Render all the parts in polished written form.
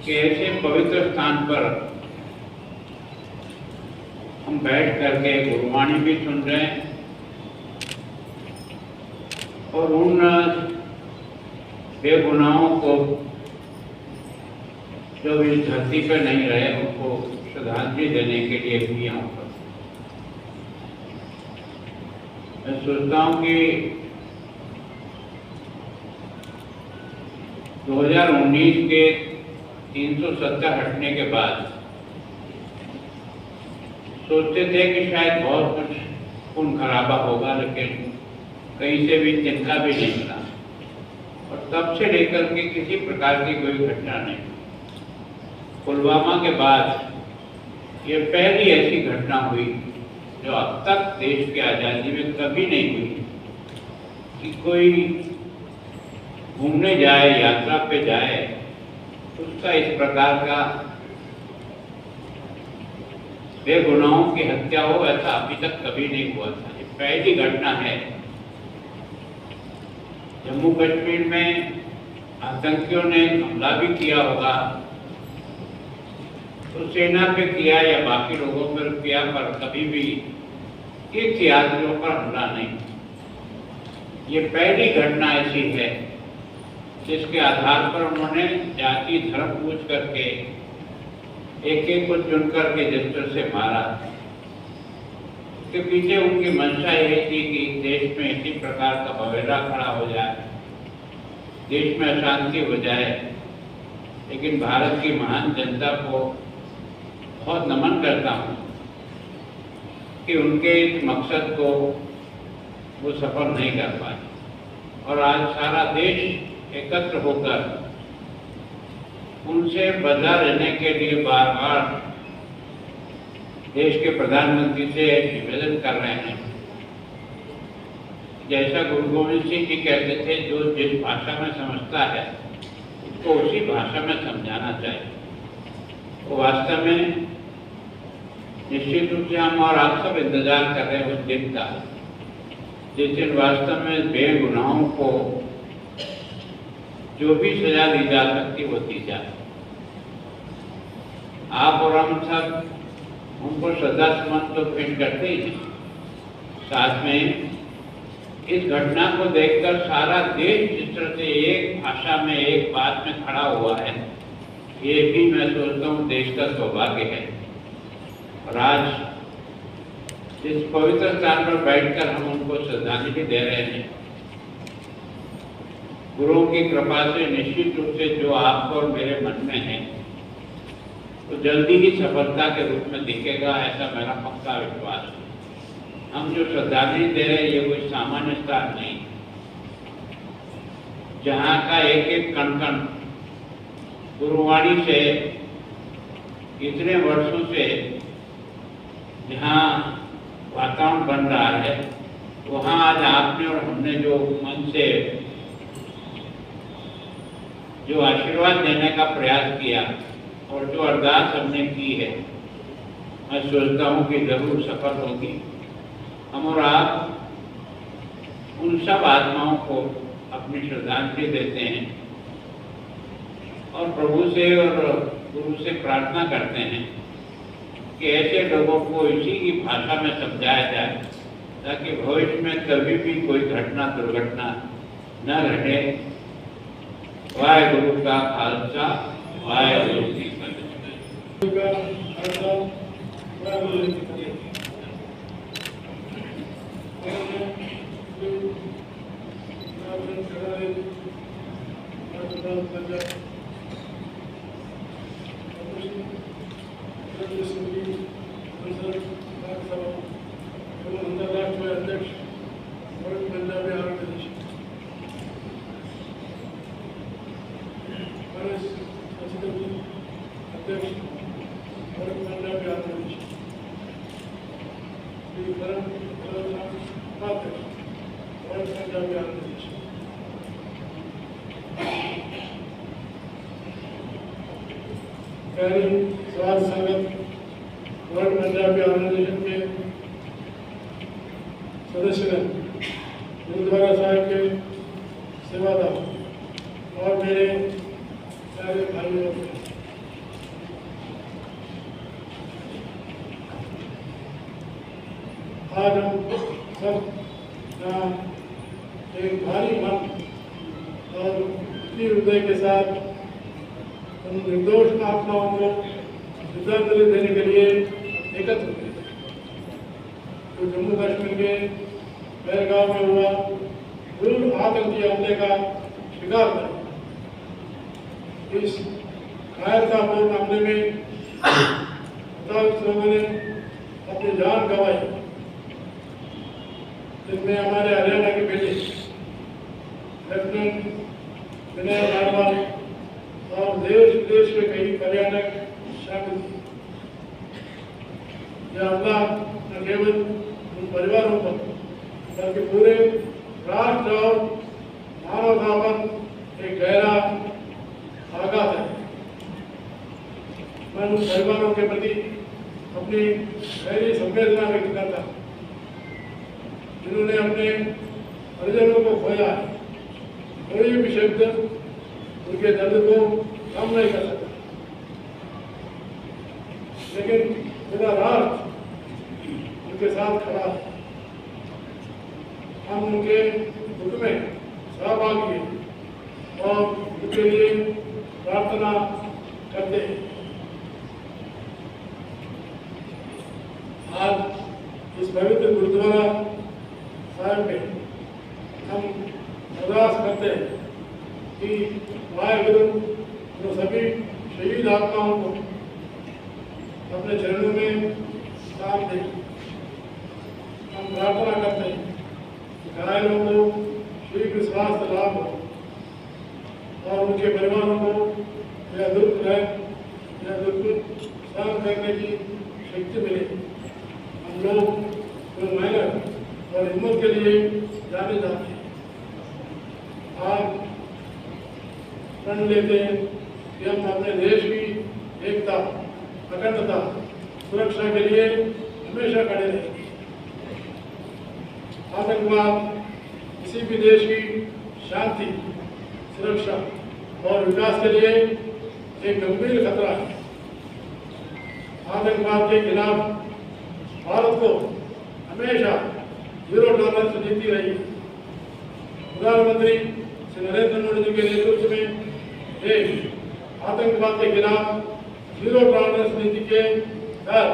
कि ऐसे पवित्र स्थान पर हम बैठ करके गुरुवाणी भी सुन रहे हैं और उन बेगुनाहों को जो इस धरती पर नहीं रहे उनको श्रद्धांजलि देने के लिए भी यहाँ पर मैं सोचता हूँ कि 2019 के 370 हटने के बाद सोचते थे कि शायद बहुत कुछ खून खराबा होगा, लेकिन कहीं से भी तिनका भी नहीं मिला और तब से लेकर के किसी प्रकार की कोई घटना नहीं। पुलवामा के बाद ये पहली ऐसी घटना हुई जो अब तक देश की आज़ादी में कभी नहीं हुई कि कोई घूमने जाए, यात्रा पे जाए, उसका इस प्रकार का बेगुनाहों की हत्या हो, ऐसा अभी तक कभी नहीं हुआ था। ये पहली घटना है। जम्मू कश्मीर में आतंकियों ने हमला भी किया होगा, तो सेना पे किया या बाकी लोगों पर किया, पर कभी भी तीर्थयात्रियों पर हमला नहीं। ये पहली घटना ऐसी है जिसके आधार पर उन्होंने जाति धर्म पूछ करके एक एक को चुन करके जिस तरह से मारा। उसके पीछे उनकी मंशा यही थी कि देश में इसी प्रकार का बवेला खड़ा हो जाए, देश में अशांति हो जाए। लेकिन भारत की महान जनता को बहुत नमन करता हूँ कि उनके इस मकसद को वो सफल नहीं कर पाए और आज सारा देश एकत्र होकर उनसे बदला लेने के लिए बार बार देश के प्रधानमंत्री से निवेदन कर रहे हैं। जैसा गुरु गोविंद सिंह जी कहते थे, जो जिस भाषा में समझता है उसको उसी भाषा में समझाना चाहिए। तो वास्तव में निश्चित रूप से हम और आप सब इंतजार कर रहे हैं उस दिन का जिस दिन वास्तव में बेगुनाहों को जो भी सजा दी जा सकती वो दी जाए। आप और हम सब उनको श्रद्धा सुमन तो पेश करते ही हैं, साथ में इस घटना को देखकर सारा देश जिस तरह से एक भाषा में एक बात में खड़ा हुआ है, ये भी मैं सोचता हूँ देश का सौभाग्य है। और आज जिस पवित्र स्थान पर बैठकर हम उनको श्रद्धांजलि दे रहे हैं, गुरुओं की कृपा से निश्चित रूप से जो आपको और मेरे मन में है तो जल्दी ही सफलता के रूप में दिखेगा, ऐसा मेरा पक्का विश्वास है। हम जो श्रद्धांजलि दे रहे हैं ये कोई सामान्य स्थान नहीं, जहाँ का एक एक कण कण गुरुवाणी से इतने वर्षों से जहाँ वातावरण बन रहा है, वहाँ आज आपने और हमने जो मन से जो आशीर्वाद देने का प्रयास किया और जो अरदास हमने की है, मैं सोचता हूँ कि जरूर सफल होगी। हम और आप उन सब आत्माओं को अपनी श्रद्धांजलि देते हैं और प्रभु से और गुरु से प्रार्थना करते हैं कि ऐसे लोगों को इसी की भाषा में समझाया जाए ताकि भविष्य में कभी भी कोई घटना दुर्घटना न घटे। वाहेगुरु का खालसा, वाहेगुरु की स्वास्थ्य संगत वर्ल्ड पंजाबी ऑर्गेनाइजेशन के सदस्य गुरुद्वारा साहिब के सेवादार और मेरे प्यारे भाइयों आज हम सब यहाँ एक भारी मन और उसी हृदय के साथ उन निर्दोष आत्माओं को श्रद्धांजलि देने के लिए एकत्र हुए तो जम्मू कश्मीर के पहलगाम में हुआ क्रूर आतंकी हमले का शिकार था। इस कायरतापूर्ण हमले में हताहत लोगों ने अपनी जान गंवाई, जिनमें हमारे हरियाणा के बेटे लेफ्टिनेंट विनय नारवाल और देश विदेश के कई पर्यटक शामिल थे। यह हमला न केवल उन परिवारों पर बल्कि पूरे राष्ट्र और मानवता पर एक गहरा आघात है। मैं उन परिवारों के प्रति अपनी गहरी संवेदना व्यक्त करता हूँ जिन्होंने अपने परिजनों को खोया है। कोई भी शब्द उनके दर्द को कम नहीं कर सकता, लेकिन पूरा राष्ट्र उनके साथ खड़ा है। हम उनके दुख में सहभागी हैं और उनके लिए प्रार्थना करते हैं। आज इस पवित्र गुरुद्वारा साहिब में हम अरदास करते हैं कि वाहेगुरु जो सभी शहीद आत्माओं को अपने चरणों में स्थान दे। हम प्रार्थना करते हैं कि घायलों को शीघ्र स्वास्थ्य लाभ हो और उनके परिवारों को यह दुख सहन करने की शक्ति मिले। हम लोग तो मेहनत और हिम्मत के लिए जाने जाते हैं। आज प्रण लेते हैं कि हम अपने देश की एकता, अखंडता, सुरक्षा के लिए हमेशा खड़े रहेंगे। आतंकवाद किसी भी देश की शांति, सुरक्षा और विकास के लिए एक गंभीर खतरा है। आतंकवाद के खिलाफ भारत को हमेशा जीरो टॉलरेंस नीति रही है। प्रधानमंत्री श्री नरेंद्र मोदी जी के नेतृत्व में देश आतंकवाद के खिलाफ जीरो टॉलरेंस नीति के तहत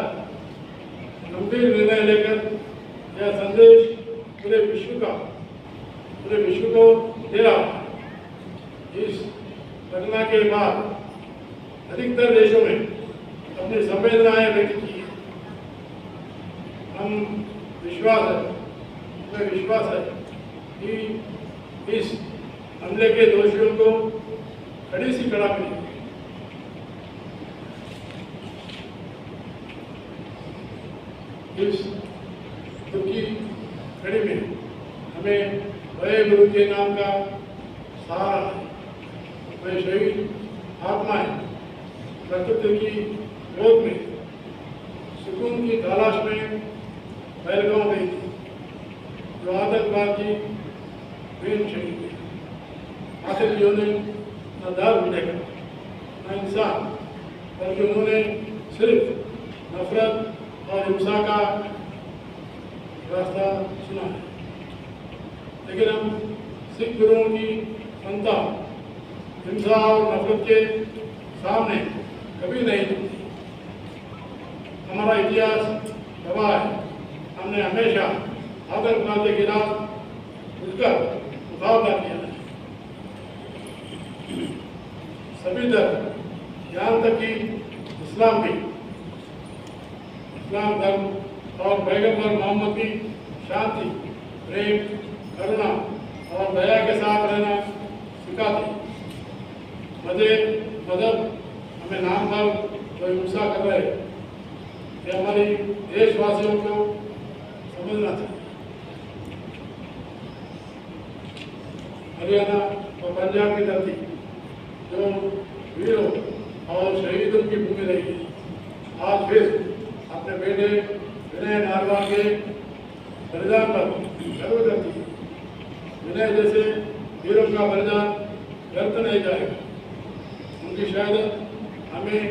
गंभीर निर्णय लेकर यह संदेश पूरे विश्व को दे रहा है। इस घटना के बाद अधिकतर देशों में अपनी संवेदनाएं व्यक्त की है। हमें विश्वास है कि इस हमले के दोषियों को कड़ी सी कड़ा मिलेगी। इस दुख की घड़ी में हमें बड़े गुरु के नाम का सहारा है। वे शहीद आत्माएं प्रकृति की गोद में सुकून की तलाश में पहलगाम गई थी, जो आतंकवाद की बेन शहीद थी। आखिर जिन्होंने न धर्म देखा न इंसान, बल्कि उन्होंने सिर्फ नफरत और हिंसा का रास्ता चुना है। लेकिन हम सिख गुरुओं की क्षमता हिंसा और नफरत के सामने कभी नहीं झुकती। हमारा इतिहास गवाह है, हमने हमेशा आतंकवाद के खिलाफ उठकर मुकाबला किया है। सभी धर्म, यहाँ तक कि इस्लाम भी, इस्लाम धर्म और पैगंबर मोहम्मद की शांति, प्रेम, करुणा और दया के साथ रहना सिखाते। मजहब हमें नाम पर जो हिंसा कर रहे हैं, ये हमारी देशवासियों को समझना चाहिए। हरियाणा और पंजाब की धरती जो वीरों और शहीदों की भूमि रही है, आज फिर अपने बेटे विनय नारवाल के बलिदान पर गर्व करती है। विनय जैसे वीरों का बलिदान व्यर्थ नहीं जाएगा। उनकी शहादत हमें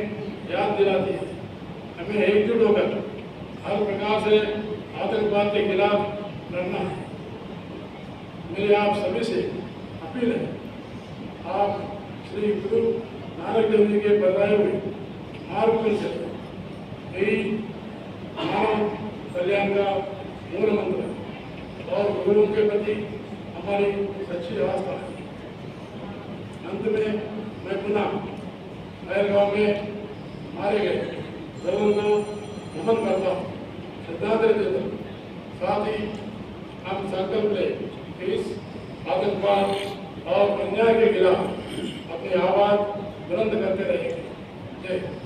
याद दिलाती है, हमें एकजुट होकर हर प्रकार से आतंकवाद के खिलाफ लड़ना है। मेरी आप सभी से अपील है, आप श्री गुरु नानक देव जी के बताए हुए मार्ग पर चले। यही मानव कल्याण का मूल मंत्र है और गुरुओं के प्रति हमारी सच्ची आस्था है। अंत में मैं पुनः पहलगांव में मारे गए लोगों को नमन करता हूँ, श्रद्धांजलि देता हूँ। साथ ही हम संकल्प लें कि इस आतंकवाद और अन्याय के खिलाफ अपनी आवाज बुलंद करते रहेंगे। जय हिंद।